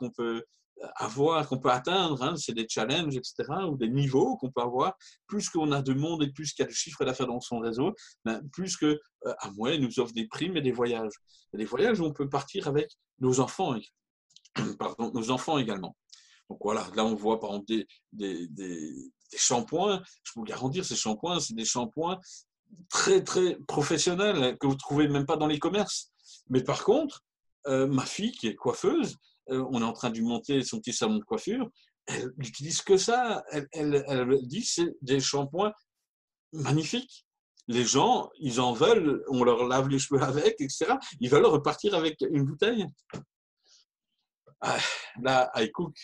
avoir, qu'on peut atteindre, hein, c'est des challenges, etc., ou des niveaux qu'on peut avoir, plus qu'on a de monde et plus qu'il y a de chiffre d'affaires dans son réseau, ben, plus que Amway nous offre des primes et des voyages. Et des voyages où on peut partir avec nos enfants, pardon, nos enfants également. Donc voilà, là on voit par exemple des shampoings. Je peux vous garantir, ces shampoings, c'est des shampoings très très professionnels que vous ne trouvez même pas dans les commerces. Mais par contre, ma fille qui est coiffeuse, on est en train de lui monter son petit salon de coiffure, elle n'utilise que ça. Elle dit que c'est des shampoings magnifiques. Les gens, ils en veulent, on leur lave les cheveux avec, etc. Ils veulent repartir avec une bouteille. Là, iCook,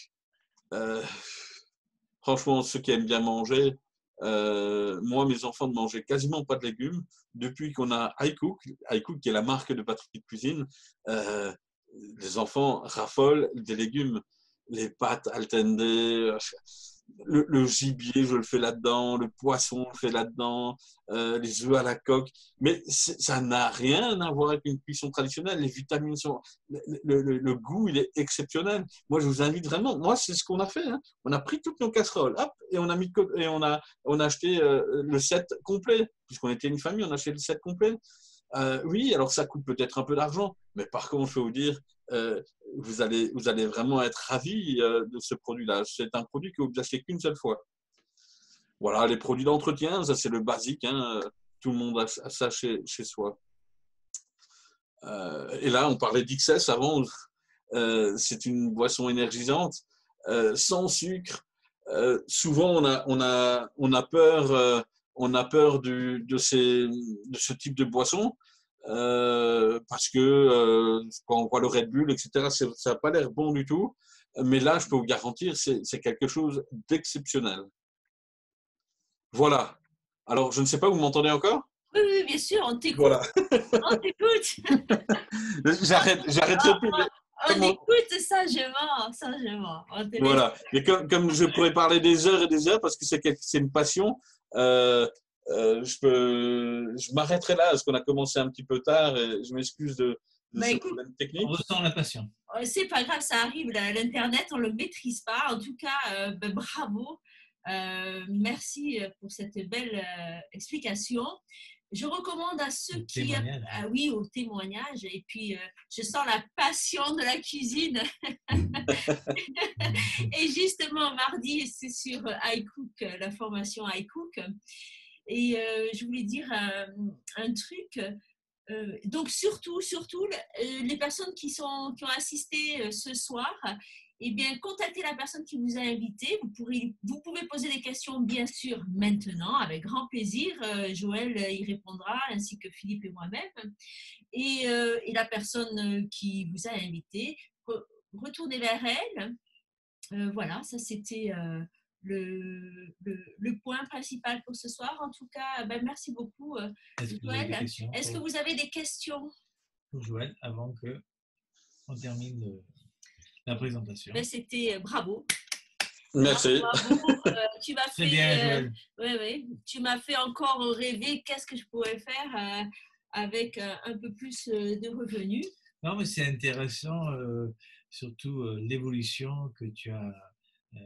franchement, ceux qui aiment bien manger, moi, mes enfants ne mangeaient quasiment pas de légumes. Depuis qu'on a iCook qui est la marque de batterie de cuisine, les enfants raffolent des légumes. Les pâtes al dente, le gibier, je le fais là-dedans, le poisson, je le fais là-dedans, les œufs à la coque. Mais ça n'a rien à voir avec une cuisson traditionnelle. Les vitamines sont. Le goût, il est exceptionnel. Moi, je vous invite vraiment. Moi, c'est ce qu'on a fait. Hein. On a pris toutes nos casseroles, hop, et on a acheté le set complet. Puisqu'on était une famille, on a acheté le set complet. Oui, alors ça coûte peut-être un peu d'argent, mais par contre, je peux vous dire, vous allez vraiment être ravis de ce produit-là. C'est un produit que vous n'achetez qu'une seule fois. Voilà, les produits d'entretien, ça c'est le basique. Hein, tout le monde a ça chez soi. Et là, on parlait d'XS avant. C'est une boisson énergisante, sans sucre. Souvent, on a peur de ce type de boisson. Parce que quand on voit le Red Bull, etc., ça n'a pas l'air bon du tout. Mais là, je peux vous garantir, c'est quelque chose d'exceptionnel. Voilà. Alors, je ne sais pas, vous m'entendez encore? Oui, bien sûr, on t'écoute. Voilà. On t'écoute. J'arrêterai plus. On écoute sagement. Voilà. Mais comme je pourrais parler des heures et des heures, parce que c'est une passion, je m'arrêterai là, parce qu'on a commencé un petit peu tard, et je m'excuse de ce problème technique. On ressent la passion. C'est pas grave, ça arrive, l'Internet, on ne le maîtrise pas. En tout cas, bravo. Merci pour cette belle explication. Je recommande à ceux qui… oui, au témoignage. Et puis, je sens la passion de la cuisine. Et justement, mardi, c'est sur iCook, la formation iCook. Et je voulais dire un truc. Donc, surtout, les personnes qui ont assisté ce soir, eh bien, contactez la personne qui vous a invité. Vous pouvez poser des questions, bien sûr, maintenant, avec grand plaisir. Joël y répondra, ainsi que Philippe et moi-même. Et la personne qui vous a invité, retournez vers elle. Voilà, ça c'était le point principal pour ce soir. En tout cas, merci beaucoup, Joël. Est-ce que vous avez des questions pour Joël avant qu'on termine la présentation? C'était bravo. Merci. Bravo. Tu m'as fait, bien, Joël. Tu m'as fait encore rêver. Qu'est-ce que je pourrais faire avec un peu plus de revenus? Non, mais c'est intéressant, surtout l'évolution que tu as,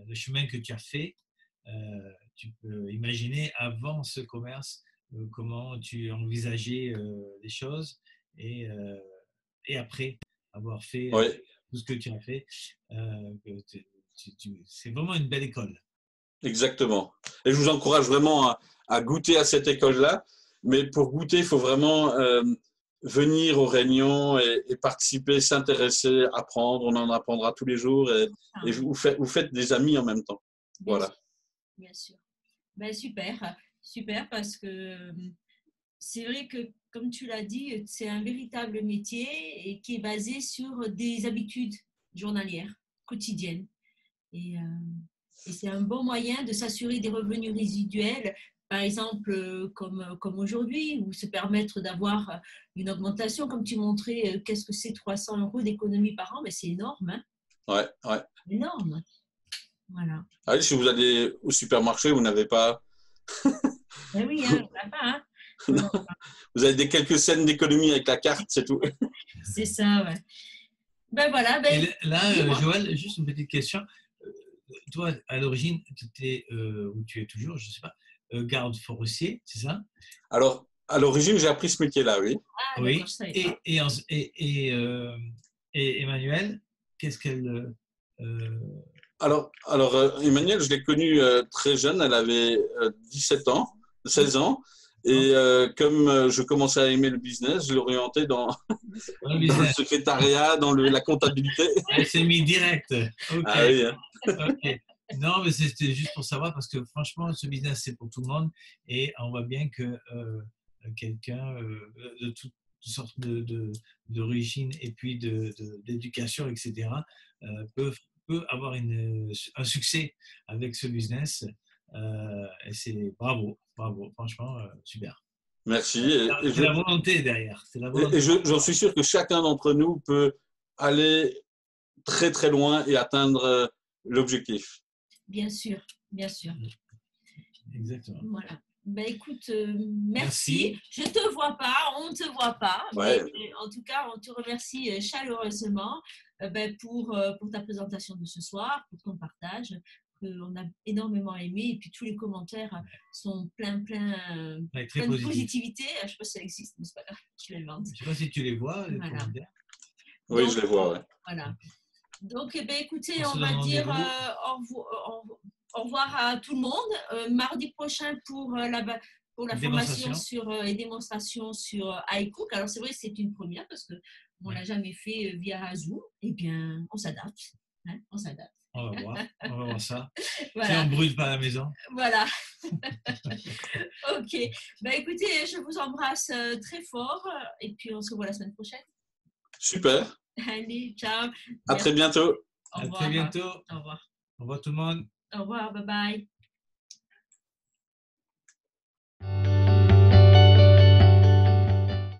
le chemin que tu as fait. Tu peux imaginer avant ce commerce comment tu envisageais les choses et après avoir fait tout ce que tu as fait. C'est vraiment une belle école. Exactement. Et je vous encourage vraiment à goûter à cette école-là. Mais pour goûter, il faut vraiment venir aux réunions et participer, s'intéresser, apprendre. On en apprendra tous les jours et vous faites des amis en même temps. Voilà. Bien sûr. Super, parce que c'est vrai que, comme tu l'as dit, c'est un véritable métier et qui est basé sur des habitudes journalières, quotidiennes. Et c'est un bon moyen de s'assurer des revenus résiduels, par exemple, comme aujourd'hui, ou se permettre d'avoir une augmentation, comme tu montrais, qu'est-ce que c'est 300 € d'économie par an, mais c'est énorme. Hein? Ouais. Énorme. Voilà. Ah oui, si vous allez au supermarché, vous n'avez pas… Ben oui, on n'a pas. Hein? Non. Vous avez quelques cents d'économie avec la carte, c'est tout. C'est ça, ouais. Ben voilà, ben, Et là, dis-moi. Joël, juste une petite question. Euh, Toi, à l'origine, tu étais, ou tu es toujours, je ne sais pas, garde forestier, c'est ça? Alors, à l'origine, j'ai appris ce métier-là, oui. Ah, d'accord, je Oui. ne savais pas. Et Emmanuel, qu'est-ce qu'elle. Euh, Alors, Emmanuel, je l'ai connue très jeune, elle avait 17 ans, 16 ans. non, Et comme je commençais à aimer le business, je l'ai orienté dans le dans le business. secrétariat, dans la comptabilité. Elle s'est mise direct. OK. Ah oui, hein. OK. Non, mais c'était juste pour savoir parce que franchement, ce business, c'est pour tout le monde et on voit bien que quelqu'un de toutes sortes d'origine et puis d'éducation, etc., peut avoir un succès avec ce business. Et c'est bravo, bravo, franchement, super. Merci. C'est la volonté derrière. C'est la volonté. J'en suis sûr que chacun d'entre nous peut aller très très loin et atteindre l'objectif. Bien sûr, bien sûr. Exactement. Voilà. Ben, écoute, Merci. merci. Je ne te vois pas, on ne te voit pas, Ouais. mais en tout cas, on te remercie chaleureusement ben, pour ta présentation de ce soir, pour ton partage, qu'on a énormément aimé, et puis tous les commentaires sont Ouais, très plein de positif. positivité. Je ne sais pas si ça existe, mais c'est pas grave, je l'invente. Je ne sais pas si tu les vois, les Voilà. commentaires. Oui, Donc, je les vois. Ouais. voilà. Donc, eh ben, écoutez, On on se va donne dire rendez-vous. au revoir à tout le monde. Mardi prochain pour la formation Démonstration. sur, et démonstration sur iCook. Alors, c'est vrai que c'est une première parce qu'on ne Ouais. l'a jamais fait via Zoom. Eh bien, on s'adapte. Hein, on s'adapte. On va voir ça. Si on Voilà. ne brûle pas la maison. Voilà. Ok. Ben, écoutez, je vous embrasse très fort et puis on se voit la semaine prochaine. Super. Allez, ciao. À très bientôt. Au À revoir. très bientôt. Au revoir. Au revoir tout le monde. Au revoir. Bye bye.